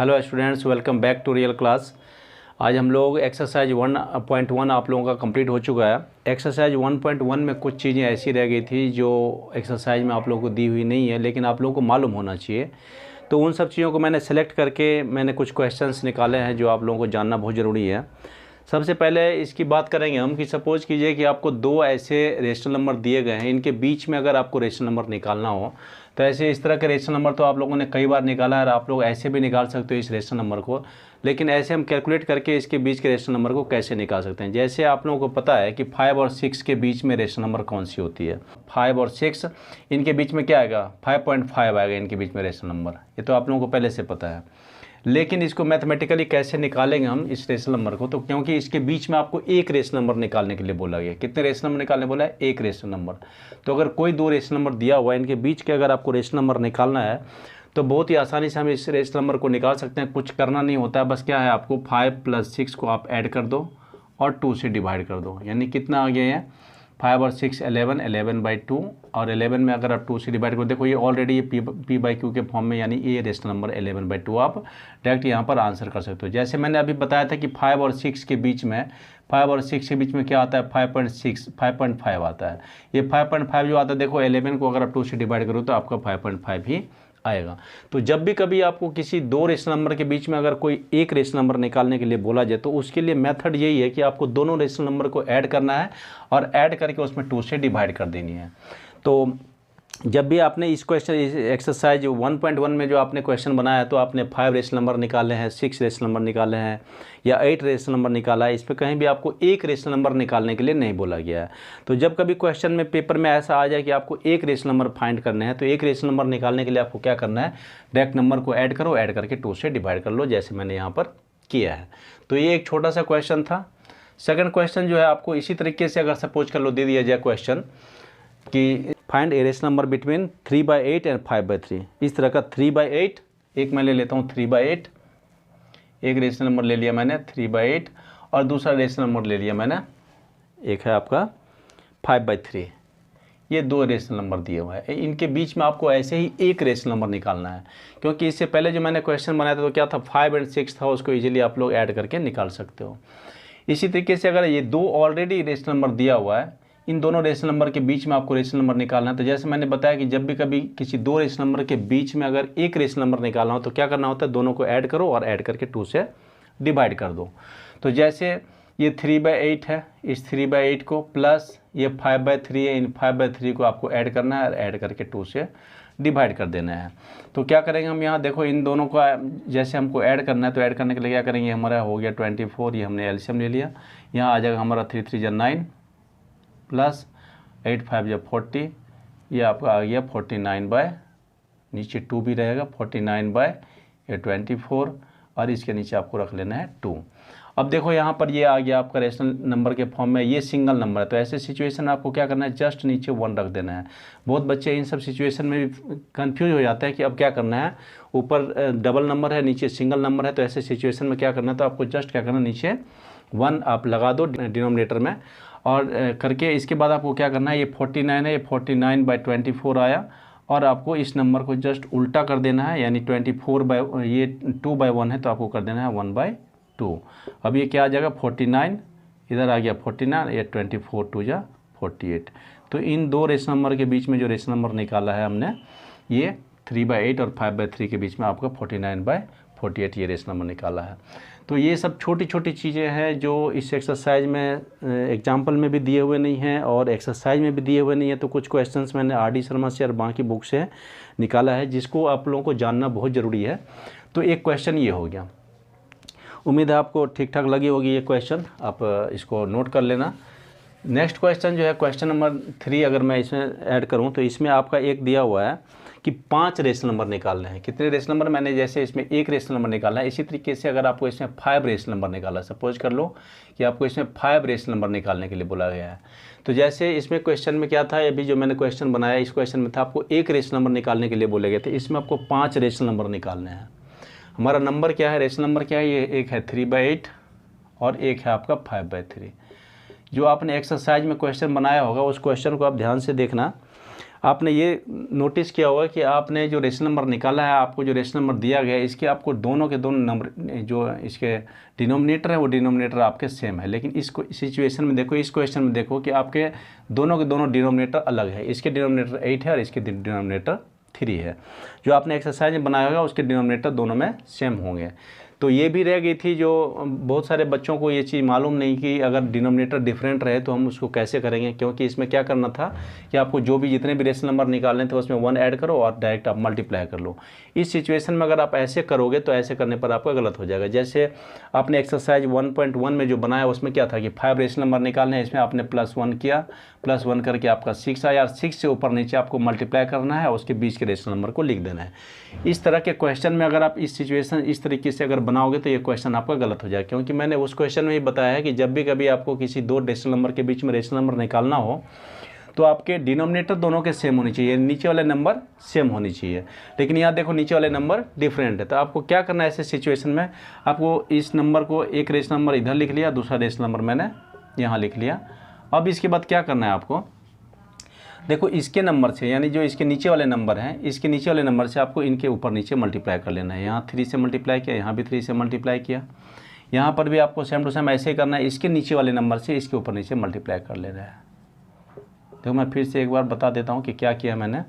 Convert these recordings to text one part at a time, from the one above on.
Hello students, welcome back to real class. आज हम लोग एक्सरसाइज 1.1 आप लोगों का कंप्लीट हो चुका है। एक्सरसाइज 1.1 में कुछ चीज़ें ऐसी रह गई थी जो एक्सरसाइज में आप लोगों को दी हुई नहीं है, लेकिन आप लोगों को मालूम होना चाहिए। तो उन सब चीज़ों को मैंने सेलेक्ट करके मैंने कुछ क्वेश्चंस निकाले हैं जो आप लोगों को जानना बहुत ज़रूरी है। सबसे पहले इसकी बात करेंगे हम कि सपोज़ कीजिए कि आपको दो ऐसे रेशनल नंबर दिए गए हैं, इनके बीच में अगर आपको रेशनल नंबर निकालना हो तो ऐसे इस तरह के रेशनल नंबर तो आप लोगों ने कई बार निकाला है और आप लोग ऐसे भी निकाल सकते हो इस रेशनल नंबर को। लेकिन ऐसे हम कैलकुलेट करके इसके बीच के रेशनल नंबर को कैसे निकाल सकते हैं। जैसे आप लोगों को पता है कि 5 और 6 के बीच में रेशनल नंबर कौन सी होती है। 5 और 6 इनके बीच में क्या आएगा, 5.5 आएगा इनके बीच में रेशनल नंबर। ये तो आप लोगों को पहले से पता है। लेकिन इसको मैथमेटिकली कैसे निकालेंगे हम इस रेशनल नंबर को, तो क्योंकि इसके बीच में आपको एक रेशनल नंबर निकालने के लिए बोला गया। कितने रेशनल नंबर निकालने बोला है? एक रेशनल नंबर। तो अगर कोई दो रेशनल नंबर दिया हुआ है, इनके बीच के अगर आपको रेशनल नंबर निकालना है तो बहुत ही आसानी से हम इस रेशनल नंबर को निकाल सकते हैं। कुछ करना नहीं होता है, बस क्या है, आपको 5 + 6 को आप ऐड कर दो और 2 से डिवाइड कर दो। यानी कितना आ गया है, 5 और 6 11, 11/2 और 11 में अगर आप 2 से डिवाइड करो, देखो ये ऑलरेडी ये p/q के फॉर्म में, यानी ये रेशनल नंबर 11/2 आप डायरेक्ट यहाँ पर आंसर कर सकते हो। जैसे मैंने अभी बताया था कि 5 और 6 के बीच में, 5 और 6 के बीच में क्या आता है, 5.5 आता है। ये 5.5 जो आता है, देखो 11 को अगर आप 2 से डिवाइड करो तो आपका 5.5 ही आएगा। तो जब भी कभी आपको किसी दो रेशनल नंबर के बीच में अगर कोई एक रेशनल नंबर निकालने के लिए बोला जाए तो उसके लिए मेथड यही है कि आपको दोनों रेशनल नंबर को ऐड करना है और ऐड करके उसमें 2 से डिवाइड कर देनी है। तो जब भी आपने इस क्वेश्चन एक्सरसाइज 1.1 में जो आपने क्वेश्चन बनाया तो आपने 5 रेशनल नंबर निकाले हैं, 6 रेशनल नंबर निकाले हैं या 8 रेशनल नंबर निकाला है। इस पर कहीं भी आपको एक रेशनल नंबर निकालने के लिए नहीं बोला गया है। तो जब कभी क्वेश्चन में पेपर में ऐसा आ जाए कि आपको एक रेशनल नंबर फाइंड करने हैं, तो एक रेशनल नंबर निकालने के लिए आपको क्या करना है, डायरेक्ट नंबर को ऐड करो, ऐड करके 2 से डिवाइड कर लो, जैसे मैंने यहाँ पर किया है। तो ये एक छोटा सा क्वेश्चन था। सेकंड क्वेश्चन जो है आपको इसी तरीके से अगर सपोज कर लो दे दिया जाए क्वेश्चन कि find a rational number between 3/8 and 5/3। इस तरह का 3/8, एक मैं ले लेता हूँ 3/8, एक रेशनल नंबर ले लिया मैंने 3/8 और दूसरा रेशनल नंबर ले लिया मैंने, एक है आपका 5/3। ये दो रेशनल नंबर दिए हुए हैं, इनके बीच में आपको ऐसे ही एक रेशनल नंबर निकालना है। क्योंकि इससे पहले जो मैंने क्वेश्चन बनाया था तो क्या था, 5 और 6 था, उसको ईजिली आप लोग ऐड करके निकाल सकते हो। इसी तरीके से अगर ये दो ऑलरेडी रेशनल नंबर दिया हुआ है, इन दोनों रेशनल नंबर के बीच में आपको रेशनल नंबर निकालना है। तो जैसे मैंने बताया कि जब भी कभी किसी दो रेशनल नंबर के बीच में अगर एक रेशनल नंबर निकालना हो तो क्या करना होता है, दोनों को ऐड करो और ऐड करके 2 से डिवाइड कर दो। तो जैसे ये 3/8 है, इस 3/8 को प्लस ये 5/3 है, इन 5/3 को आपको ऐड करना है और ऐड करके 2 से डिवाइड कर देना है। तो क्या करेंगे हम यहाँ, देखो इन दोनों का जैसे हमको ऐड करना है तो ऐड करने के लिए क्या करेंगे, हमारा हो गया 24, ये हमने एलसीएम ले लिया। यहाँ आ जाएगा हमारा 3 3 9 प्लस 8 5 40, ये आपका आ गया 49 बाय, नीचे 2 भी रहेगा, 49 बाय ये 24 और इसके नीचे आपको रख लेना है 2। अब देखो यहाँ पर ये आ गया आपका रेशनल नंबर के फॉर्म में, ये सिंगल नंबर है। तो ऐसे सिचुएशन में आपको क्या करना है, जस्ट नीचे 1 रख देना है। बहुत बच्चे इन सब सिचुएशन में भी कंफ्यूज हो जाते हैं कि अब क्या करना है, ऊपर डबल नंबर है, नीचे सिंगल नंबर है। तो ऐसे सिचुएशन में क्या करना है, तो आपको जस्ट क्या करना है, नीचे 1 आप लगा दो डिनोमिनेटर में और करके इसके बाद आपको क्या करना है, ये 49 है, ये 49/24 आया और आपको इस नंबर को जस्ट उल्टा कर देना है। यानी 24 ये 2/1 है तो आपको कर देना है 1/2। अब ये क्या आ जाएगा, 49 इधर आ गया 49, ये 24 2 जा 48। तो इन दो रेशनल नंबर के बीच में जो रेशनल नंबर निकाला है हमने, ये 3/8 और 5/3 के बीच में आपका 49/48 ये रेशनल नंबर निकाला है। तो ये सब छोटी छोटी चीज़ें हैं जो इस एक्सरसाइज में एग्जाम्पल में भी दिए हुए नहीं हैं और एक्सरसाइज में भी दिए हुए नहीं हैं। तो कुछ क्वेश्चंस मैंने RD शर्मा से और बाकी बुक से निकाला है जिसको आप लोगों को जानना बहुत ज़रूरी है। तो एक क्वेश्चन ये हो गया, उम्मीद है आपको ठीक ठाक लगी होगी ये क्वेश्चन, आप इसको नोट कर लेना। नेक्स्ट क्वेश्चन जो है क्वेश्चन नंबर 3, अगर मैं इसमें ऐड करूं तो इसमें आपका एक दिया हुआ है कि 5 रेशनल नंबर निकालने हैं। कितने रेशनल नंबर, मैंने जैसे इसमें एक रेशनल नंबर निकाला है, इसी तरीके से अगर आपको इसमें 5 रेशनल नंबर निकाला, सपोज कर लो कि आपको इसमें 5 रेशनल नंबर निकालने के लिए बोला गया है। तो जैसे इसमें क्वेश्चन में क्या था, अभी जो मैंने क्वेश्चन बनाया इस क्वेश्चन में था आपको एक रेशनल नंबर निकालने के लिए बोले गए थे, इसमें आपको 5 रेशनल नंबर निकालने हैं। हमारा नंबर क्या है, रेशनल नंबर क्या है, ये एक है 3/8 और एक है आपका 5/3। जो आपने एक्सरसाइज में क्वेश्चन बनाया होगा उस क्वेश्चन को आप ध्यान से देखना। आपने ये नोटिस किया होगा कि आपने जो रेशनल नंबर निकाला है, आपको जो रेशनल नंबर दिया गया है, इसके आपको दोनों के दोनों नंबर जो इसके डिनोमिनेटर है वो डिनोमिनेटर आपके सेम है। लेकिन इसको सिचुएशन में देखो, इस क्वेश्चन में देखो कि आपके दोनों के दोनों डिनोमिनेटर अलग है। इसके डिनोमिनेटर 8 है और इसके डिनोमिनेटर 3 है। जो आपने एक्सरसाइज में बनाया होगा उसके डिनोमिनेटर दोनों में सेम होंगे। तो ये भी रह गई थी, जो बहुत सारे बच्चों को ये चीज़ मालूम नहीं कि अगर डिनोमिनेटर डिफरेंट रहे तो हम उसको कैसे करेंगे, क्योंकि इसमें क्या करना था कि आपको जो भी जितने भी रेशनल नंबर निकालने थे उसमें 1 ऐड करो और डायरेक्ट आप मल्टीप्लाई कर लो। इस सिचुएशन में अगर आप ऐसे करोगे तो ऐसे करने पर आपका गलत हो जाएगा। जैसे आपने एक्सरसाइज 1.1 में जो बनाया उसमें क्या था कि 5 रेशनल नंबर निकालने हैं, इसमें आपने +1 किया, +1 करके आपका 6 आया, 6 से ऊपर नीचे आपको मल्टीप्लाई करना है और उसके बीच के रेशनल नंबर को लिख देना है। इस तरह के क्वेश्चन में अगर आप इस सिचुएशन इस तरीके से अगर बनाओगे तो ये क्वेश्चन आपका गलत हो जाएगा, क्योंकि मैंने उस क्वेश्चन में ही बताया है कि जब भी कभी आपको किसी दो रेशनल नंबर के बीच में रेशनल नंबर निकालना हो तो आपके डिनोमिनेटर दोनों के सेम होनी चाहिए, नीचे वाले नंबर सेम होनी चाहिए। लेकिन यहाँ देखो नीचे वाले नंबर डिफरेंट है, तो आपको क्या करना है ऐसे सिचुएशन में, आपको इस नंबर को एक रेशनल नंबर इधर लिख लिया, दूसरा रेशनल नंबर मैंने यहाँ लिख लिया। अब इसके बाद क्या करना है आपको, देखो इसके नंबर से, यानी जो इसके नीचे वाले नंबर हैं, इसके नीचे वाले नंबर से आपको इनके ऊपर नीचे मल्टीप्लाई कर लेना है। यहाँ 3 से मल्टीप्लाई किया, यहाँ भी 3 से मल्टीप्लाई किया, यहाँ पर भी आपको सेम टू सेम ऐसे ही करना है। इसके नीचे वाले नंबर से इसके ऊपर नीचे मल्टीप्लाई कर लेना है। देखो मैं फिर से एक बार बता देता हूँ कि क्या किया मैंने।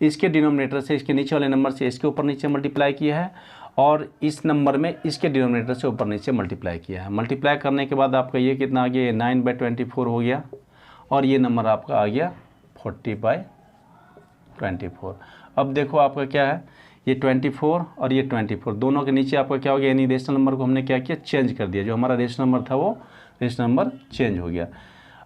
इसके डिनोमिनेटर से इसके नीचे वाले नंबर से इसके ऊपर नीचे मल्टीप्लाई किया है और इस नंबर में इसके डिनोमिनेटर से ऊपर नीचे मल्टीप्लाई किया है। मल्टीप्लाई करने के बाद आपका ये कितना आ गया, 9/24 हो गया और ये नंबर आपका आ गया 40/24। अब देखो आपका क्या है, ये 24 और ये 24 दोनों के नीचे आपका क्या हो गया, यानी रेशनल नंबर को हमने क्या किया, चेंज कर दिया। जो हमारा रेशनल नंबर था वो रेशनल नंबर चेंज हो गया।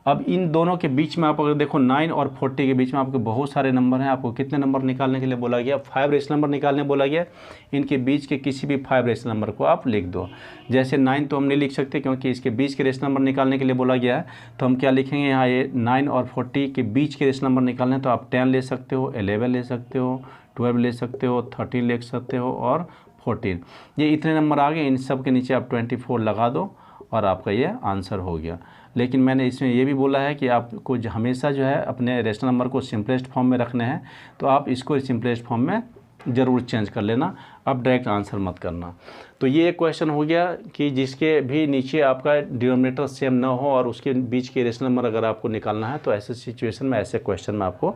अब इन दोनों के बीच में आप अगर देखो 9 और 40 के बीच में आपके बहुत सारे नंबर हैं। आपको कितने नंबर निकालने के लिए बोला गया, 5 रेशनल नंबर निकालने बोला गया। इनके बीच के किसी भी 5 रेशनल नंबर को आप लिख दो। जैसे 9 तो हम नहीं लिख सकते क्योंकि इसके बीच के रेशनल नंबर निकालने के लिए बोला गया है, तो हम क्या लिखेंगे यहाँ, ये 9 और 40 के बीच के रेशनल नंबर निकालने, तो आप 10 ले सकते हो, 11 ले सकते हो, 12 ले सकते हो, 13 ले सकते हो और 14। ये इतने नंबर आ गए, इन सब के नीचे आप 24 लगा दो और आपका ये आंसर हो गया। लेकिन मैंने इसमें ये भी बोला है कि आपको हमेशा जो है अपने रेशनल नंबर को सिंपलेस्ट फॉर्म में रखने हैं, तो आप इसको सिंपलेस्ट फॉर्म में ज़रूर चेंज कर लेना, अब डायरेक्ट आंसर मत करना। तो ये एक क्वेश्चन हो गया कि जिसके भी नीचे आपका डिनोमिनेटर सेम ना हो और उसके बीच के रेशनल नंबर अगर आपको निकालना है तो ऐसे सिचुएशन में, ऐसे क्वेश्चन में आपको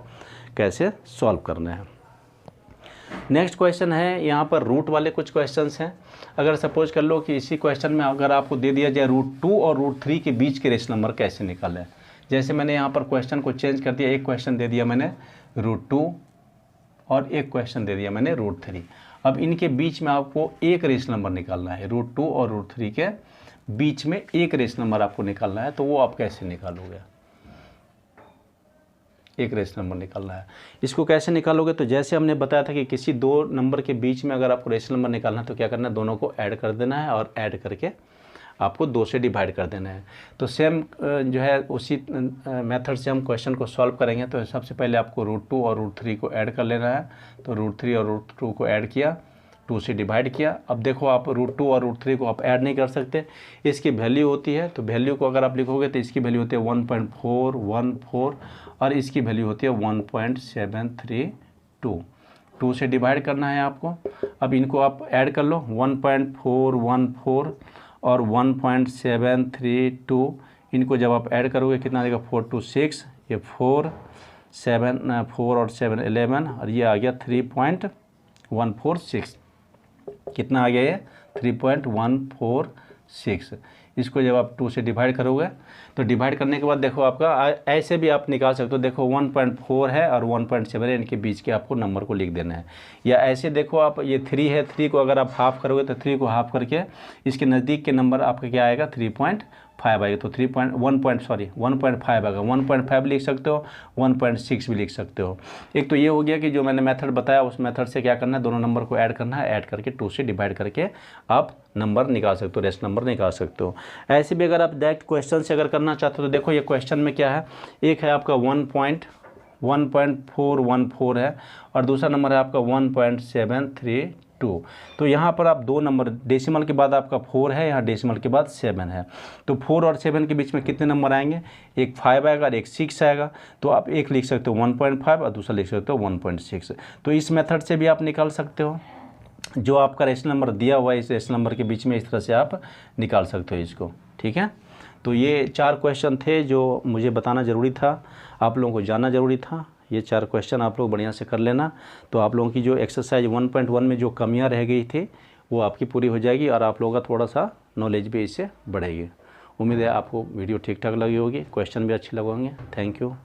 कैसे सॉल्व करना है। नेक्स्ट क्वेश्चन है, यहाँ पर रूट वाले कुछ क्वेश्चंस हैं। अगर सपोज कर लो कि इसी क्वेश्चन में अगर आपको दे दिया जाए √2 और √3 के बीच के रेशनल नंबर कैसे निकालें। जैसे मैंने यहाँ पर क्वेश्चन को चेंज कर दिया, एक क्वेश्चन दे दिया मैंने √2 और एक क्वेश्चन दे दिया मैंने √3। अब इनके बीच में आपको एक रेशनल नंबर निकालना है, √2 और √3 के बीच में एक रेशनल नंबर आपको निकालना है। तो वो आप कैसे निकालोगे, एक रेशनल नंबर निकालना है, इसको कैसे निकालोगे। तो जैसे हमने बताया था कि किसी दो नंबर के बीच में अगर आपको रेशनल नंबर निकालना है तो क्या करना है, दोनों को ऐड कर देना है और ऐड करके आपको 2 से डिवाइड कर देना है। तो सेम जो है उसी मेथड से हम क्वेश्चन को सॉल्व करेंगे। तो सबसे पहले आपको √2 और √3 को ऐड कर लेना है। तो √3 और √2 को ऐड किया, 2 से डिवाइड किया। अब देखो आप √2 और √3 को आप ऐड नहीं कर सकते, इसकी वैल्यू होती है, तो वैल्यू को अगर आप लिखोगे तो इसकी वैल्यू होती है 1.414 और इसकी वैल्यू होती है 1.732। 2 से डिवाइड करना है आपको। अब इनको आप ऐड कर लो, 1.414 और 1.732, इनको जब आप ऐड करोगे कितना देगा, 4 2 6, ये 4 और 7 11 और ये आ गया 3.146। कितना आ गया ये, 3.146। इसको जब आप 2 से डिवाइड करोगे तो डिवाइड करने के बाद देखो आपका ऐसे भी आप निकाल सकते हो। देखो 1.4 है और 1.7 है, इनके बीच के आपको नंबर को लिख देना है। या ऐसे देखो आप, ये 3 है, 3 को अगर आप हाफ करोगे तो 3 को हाफ करके इसके नज़दीक के नंबर आपका क्या आएगा, 3.5 आएगा। तो 1.5 आएगा, 1.5 लिख सकते हो, 1.6 भी लिख सकते हो। एक तो ये हो गया कि जो मैंने मेथड बताया उस मेथड से क्या करना है, दोनों नंबर को ऐड करना है, ऐड करके 2 से डिवाइड करके आप नंबर निकाल सकते हो, रेशनल नंबर निकाल सकते हो। ऐसे भी अगर आप डायरेक्ट क्वेश्चन से अगर करना चाहते हो तो देखो ये क्वेश्चन में क्या है, एक है आपका 1.414 है और दूसरा नंबर है आपका 1.732 2। तो यहाँ पर आप 2 नंबर, डेसिमल के बाद आपका 4 है, यहाँ डेसिमल के बाद 7 है। तो 4 और 7 के बीच में कितने नंबर आएंगे? एक 5 आएगा और एक 6 आएगा। तो आप एक लिख सकते हो 1.5 और दूसरा लिख सकते हो 1.6। तो इस मेथड से भी आप निकाल सकते हो। जो आपका रेशनल नंबर दिया हुआ है इस रेशनल नंबर के बीच में इस तरह से आप निकाल सकते हो इसको। ठीक है, तो ये 4 क्वेश्चन थे जो मुझे बताना ज़रूरी था, आप लोगों को जानना ज़रूरी था। ये 4 क्वेश्चन आप लोग बढ़िया से कर लेना, तो आप लोगों की जो एक्सरसाइज 1.1 में जो कमियां रह गई थी वो आपकी पूरी हो जाएगी और आप लोगों का थोड़ा सा नॉलेज भी इससे बढ़ेगी। उम्मीद है आपको वीडियो ठीक ठाक लगी होगी, क्वेश्चन भी अच्छे लगे होंगे। Thank you.